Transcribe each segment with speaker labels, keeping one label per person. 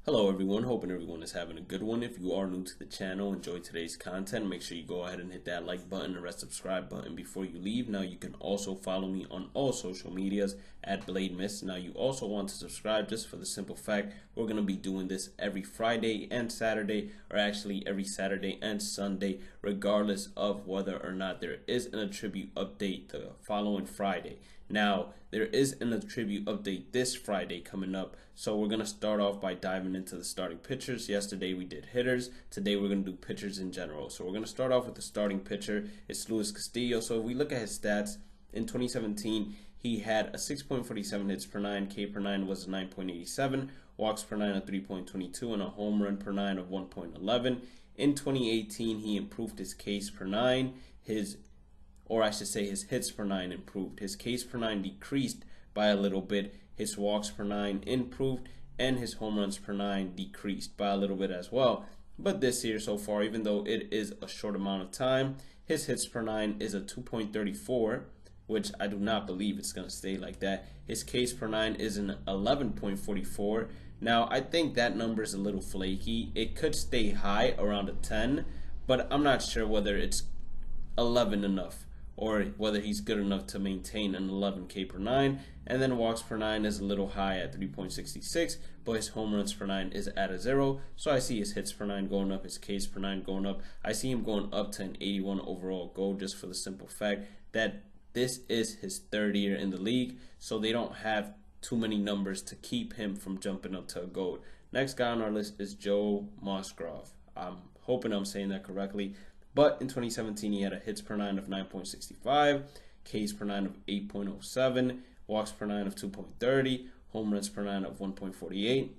Speaker 1: Hello everyone, hoping everyone is having a good one. If you are new to the channel, enjoy today's content, make sure you go ahead and hit that like button and red subscribe button before you leave. Now you can also follow me on all social medias at Blade Mist. Now you also want to subscribe just for the simple fact we're going to be doing this every Friday and Saturday, or actually every Saturday and Sunday, regardless of whether or not there is an attribute update the following Friday. Now, there is an attribute update this Friday coming up, so we're going to start off by diving into the starting pitchers. Yesterday we did hitters. Today we're going to do pitchers in general. So we're going to start off with the starting pitcher. It's Luis Castillo. So if we look at his stats, in 2017, he had a 6.47 hits per 9, K per 9 was 9.87, walks per 9 of 3.22, and a home run per 9 of 1.11. In 2018, he improved his Ks per 9, his hits per 9 improved. His Ks per 9 decreased by a little bit. His walks per 9 improved, and his home runs per 9 decreased by a little bit as well. But this year so far, even though it is a short amount of time, his hits per 9 is a 2.34, which I do not believe it's going to stay like that. His Ks per 9 is an 11.44. Now, I think that number is a little flaky. It could stay high around a 10, but I'm not sure whether it's 11 enough, or whether he's good enough to maintain an 11 K per 9. And then walks per 9 is a little high at 3.66, but his home runs per 9 is at a 0. So I see his hits per 9 going up, his Ks per 9 going up. I see him going up to an 81 overall goal, just for the simple fact that this is his third year in the league, so they don't have too many numbers to keep him from jumping up to a gold. Next guy on our list is Joe Musgrove. I'm hoping I'm saying that correctly. But in 2017, he had a hits per 9 of 9.65, Ks per 9 of 8.07, walks per 9 of 2.30, home runs per 9 of 1.48.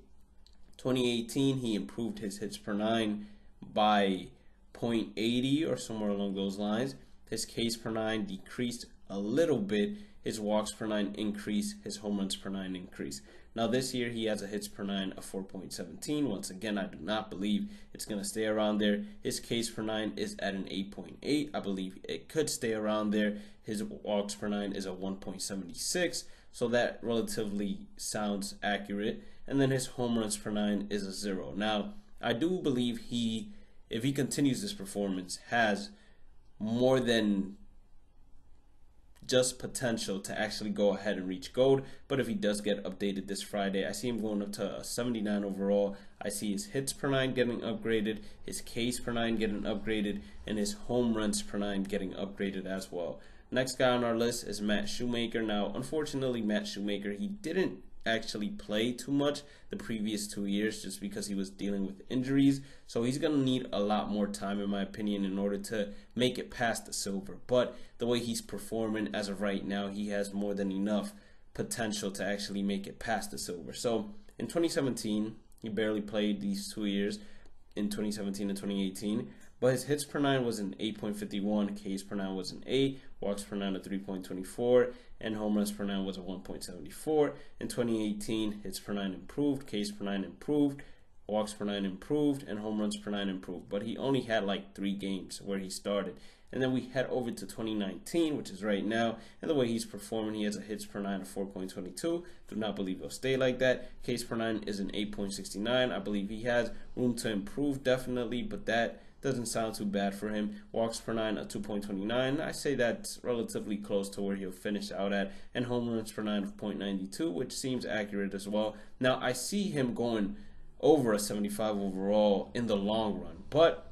Speaker 1: 2018, he improved his hits per 9 by 0.80 or somewhere along those lines. His Ks per 9 decreased a little bit. His walks per 9 increased. His home runs per 9 increased. Now this year he has a hits per 9 of 4.17. Once again, I do not believe it's going to stay around there. His Ks per 9 is at an 8.8. I believe it could stay around there. His walks per 9 is a 1.76. So that relatively sounds accurate. And then his home runs per 9 is a 0. Now, I do believe if he continues this performance, has more than just potential to actually go ahead and reach gold. But if he does get updated this Friday, I see him going up to a 79 overall. I see his hits per 9 getting upgraded, his Ks per 9 getting upgraded, and his home runs per 9 getting upgraded as well. Next guy on our list is Matt Shoemaker. Now, unfortunately, Matt Shoemaker, he didn't actually play too much the previous 2 years just because he was dealing with injuries. So he's going to need a lot more time, in my opinion, in order to make it past the silver. But the way he's performing as of right now, he has more than enough potential to actually make it past the silver. So in 2017, he barely played these 2 years, in 2017 and 2018. But his hits per 9 was an 8.51, Ks per 9 was an 8, walks per 9 a 3.24, and home runs per 9 was a 1.74. In 2018, hits per 9 improved, Ks per 9 improved, walks per 9 improved, and home runs per 9 improved. But he only had like 3 games where he started. And then we head over to 2019, which is right now, and the way he's performing, he has a hits per 9 of 4.22. Do not believe he'll stay like that. Ks per 9 is an 8.69. I believe he has room to improve, definitely, but that doesn't sound too bad for him. Walks per 9 at 2.29. I say that's relatively close to where he'll finish out at. And home runs per 9 of 0.92, which seems accurate as well. Now, I see him going over a 75 overall in the long run, but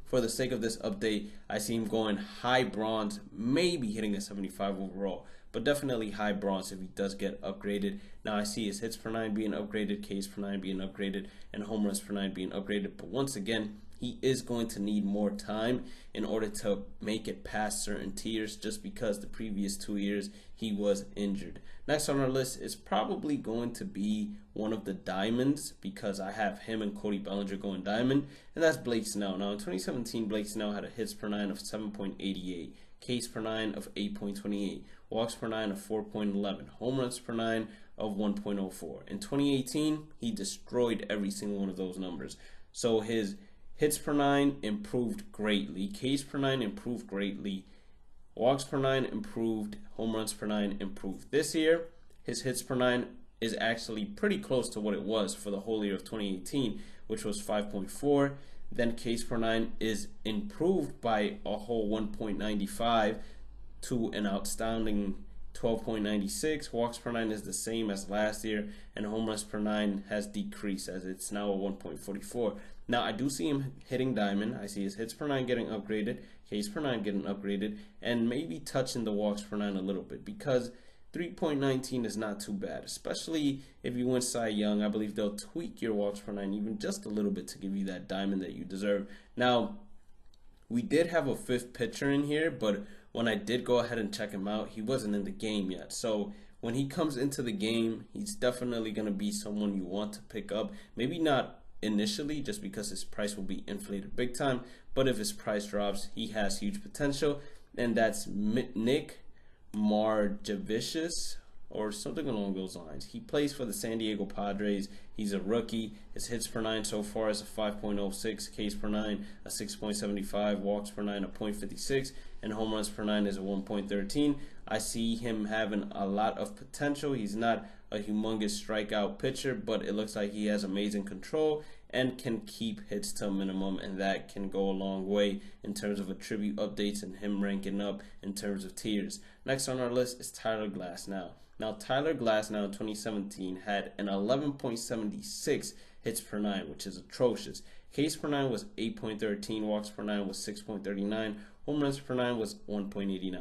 Speaker 1: for the sake of this update, I see him going high bronze, maybe hitting a 75 overall, but definitely high bronze if he does get upgraded. Now I see his hits per 9 being upgraded, Ks per 9 being upgraded, and home runs per 9 being upgraded. But once again, he is going to need more time in order to make it past certain tiers, just because the previous 2 years he was injured. Next on our list is probably going to be one of the diamonds, because I have him and Cody Bellinger going diamond, and that's Blake Snell. Now in 2017, Blake Snell had a hits per 9 of 7.88, Ks per 9 of 8.28, walks per 9 of 4.11, home runs per 9 of 1.04. In 2018, he destroyed every single one of those numbers. So his hits per 9 improved greatly, Ks per 9 improved greatly, walks per 9 improved, home runs per 9 improved. This year, his hits per 9 is actually pretty close to what it was for the whole year of 2018, which was 5.4. Then Ks per nine is improved by a whole 1.95 to an outstanding 12.96. Walks per nine is the same as last year, and home runs per nine has decreased as it's now a 1.44. Now I do see him hitting diamond. I see his hits per nine getting upgraded, Ks per nine getting upgraded, and maybe touching the walks per nine a little bit, because 3.19 is not too bad, especially if you win Cy Young. I believe they'll tweak your walks per nine even just a little bit to give you that diamond that you deserve. Now, we did have a fifth pitcher in here, but when I did go ahead and check him out, he wasn't in the game yet. So when he comes into the game, he's definitely going to be someone you want to pick up. Maybe not initially, just because his price will be inflated big time, but if his price drops, he has huge potential, and that's Nick Margevicius or something along those lines. He plays for the San Diego Padres. He's a rookie. His hits per nine so far is a 5.06, Ks per nine a 6.75, walks per nine a 0.56, and home runs per nine is a 1.13. I see him having a lot of potential. He's not a humongous strikeout pitcher, but it looks like he has amazing control and can keep hits to a minimum, and that can go a long way in terms of attribute updates and him ranking up in terms of tiers. Next on our list is Tyler Glasnow. Now, Tyler Glasnow in 2017 had an 11.76 hits per nine, which is atrocious. Ks per nine was 8.13, walks per nine was 6.39, home runs per nine was 1.89.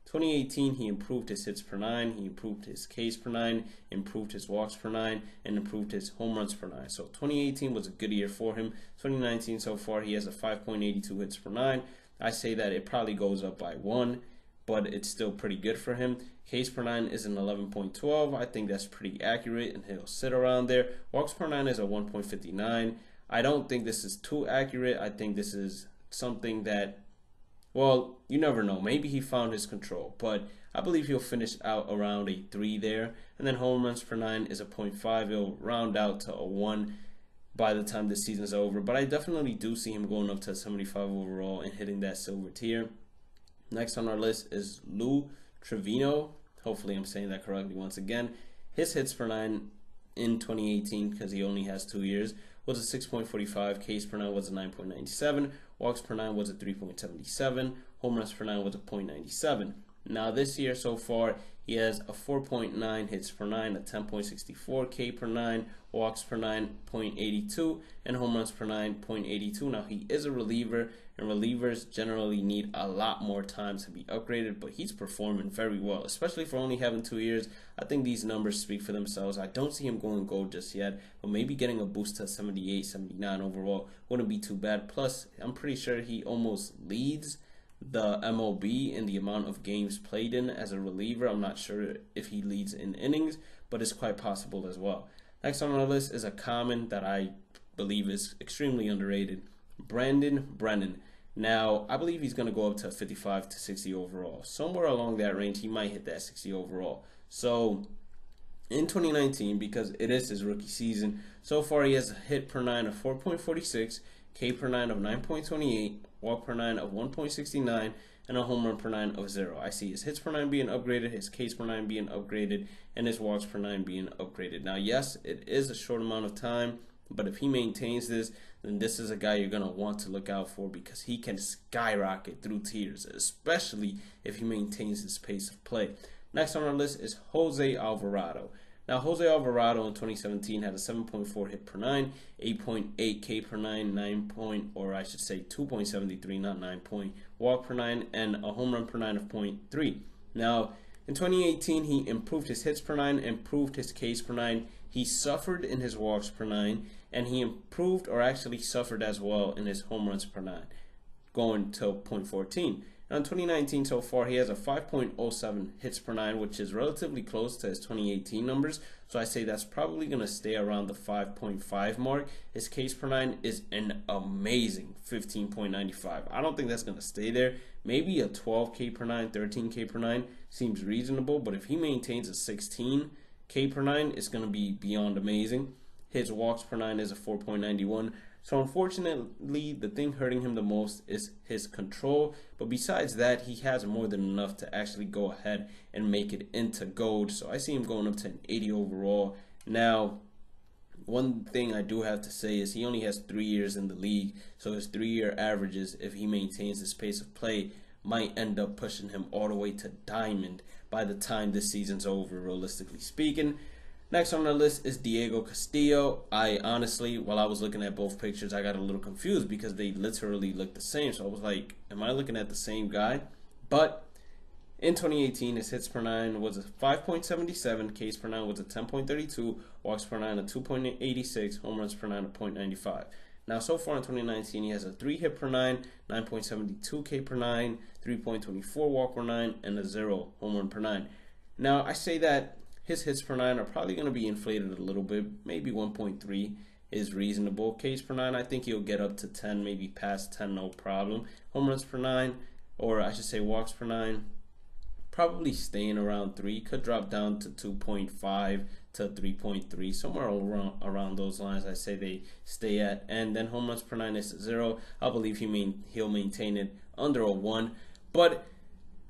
Speaker 1: 2018, he improved his hits per nine, he improved his Ks per nine, improved his walks per nine, and improved his home runs per nine. So 2018 was a good year for him. 2019 so far, he has a 5.82 hits per nine. I say that it probably goes up by 1, but it's still pretty good for him. Ks per nine is an 11.12. I think that's pretty accurate, and he'll sit around there. Walks per nine is a 1.59. I don't think this is too accurate. I think this is something that, well, you never know. Maybe he found his control, but I believe he'll finish out around a 3 there. And then home runs per nine is a 0.5. He'll round out to a 1 by the time the season's over. But I definitely do see him going up to 75 overall and hitting that silver tier. Next on our list is Lou Trevino. Hopefully I'm saying that correctly once again. His hits per nine in 2018, because he only has 2 years, was a 6.45. Ks per nine was a 9.97. Walks per nine was a 3.77. Home runs per nine was a 0.97. Now this year so far, he has a 4.9 hits per nine, a 10.64 K per nine, walks per nine 0.82, and home runs per nine 0.82. Now he is a reliever, and relievers generally need a lot more time to be upgraded, but he's performing very well, especially for only having 2 years. I think these numbers speak for themselves. I don't see him going gold just yet, but maybe getting a boost to 78, 79 overall wouldn't be too bad. Plus, I'm pretty sure he almost leads the MLB in the amount of games played in as a reliever. I'm not sure if he leads in innings, but it's quite possible as well. Next on our list is a common that I believe is extremely underrated, Brandon Brennan. Now, I believe he's going to go up to 55 to 60 overall. Somewhere along that range, he might hit that 60 overall. So, in 2019, because it is his rookie season, so far he has a hit per nine of 4.46, K per nine of 9.28, walk per nine of 1.69, and a home run per nine of 0. I see his hits per nine being upgraded, his Ks per nine being upgraded, and his walks per nine being upgraded. Now, yes, it is a short amount of time, but if he maintains this, then this is a guy you're going to want to look out for, because he can skyrocket through tiers, especially if he maintains his pace of play. Next on our list is Jose Alvarado. Now, Jose Alvarado in 2017 had a 7.4 hit per nine, 8.8 K per nine, 2.73, not 9 point, walk per nine, and a home run per nine of 0.3. Now, in 2018, he improved his hits per nine, improved his Ks per nine. He suffered in his walks per nine, and he improved, or actually suffered as well, in his home runs per nine, going to 0.14. Now in 2019 so far, he has a 5.07 hits per nine, which is relatively close to his 2018 numbers. So I say that's probably going to stay around the 5.5 mark. His Ks per nine is an amazing 15.95. I don't think that's going to stay there. Maybe a 12K per nine, 13K per nine seems reasonable, but if he maintains a 16K per nine, it's going to be beyond amazing. His walks per nine is a 4.91. So unfortunately, the thing hurting him the most is his control. But besides that, he has more than enough to actually go ahead and make it into gold. So I see him going up to an 80 overall. Now, one thing I do have to say is he only has 3 years in the league. So his 3-year averages, if he maintains his pace of play, might end up pushing him all the way to diamond by the time this season's over, realistically speaking. Next on the list is Diego Castillo. I honestly, while I was looking at both pictures, I got a little confused because they literally look the same. So I was like, am I looking at the same guy? But in 2018, his hits per nine was a 5.77, Ks per nine was a 10.32, walks per nine a 2.86, home runs per nine a 0.95. Now, so far in 2019, he has a 3 hit per nine, 9.72 K per nine, 3.24 walk per nine, and a 0 home run per nine. Now, I say that his hits per nine are probably going to be inflated a little bit. Maybe 1.3 is reasonable. Ks per nine, I think he'll get up to 10, maybe past 10, no problem. Home runs per nine, or I should say walks per nine, probably staying around 3. Could drop down to 2.5 to 3.3, somewhere around those lines. I say they stay at. And then home runs per nine is 0. I believe he'll maintain it under a 1. But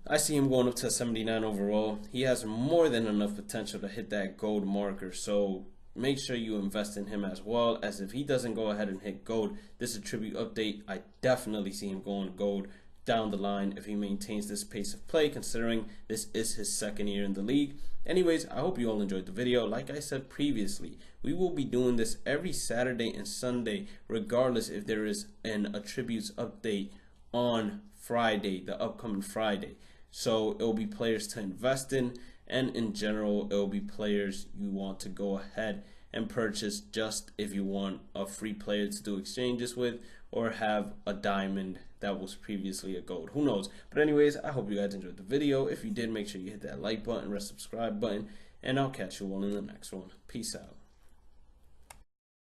Speaker 1: I see him going up to 79 overall. He has more than enough potential to hit that gold marker. So make sure you invest in him as well, as if he doesn't go ahead and hit gold, this attribute update, I definitely see him going gold down the line if he maintains this pace of play, considering this is his 2nd year in the league. Anyways, I hope you all enjoyed the video. Like I said previously, we will be doing this every Saturday and Sunday, regardless if there is an attributes update on Friday, the upcoming Friday. So it will be players to invest in, and in general, it will be players you want to go ahead and purchase just if you want a free player to do exchanges with, or have a diamond that was previously a gold. Who knows? But anyways, I hope you guys enjoyed the video. If you did, make sure you hit that like button, subscribe button, and I'll catch you all in the next one. Peace out.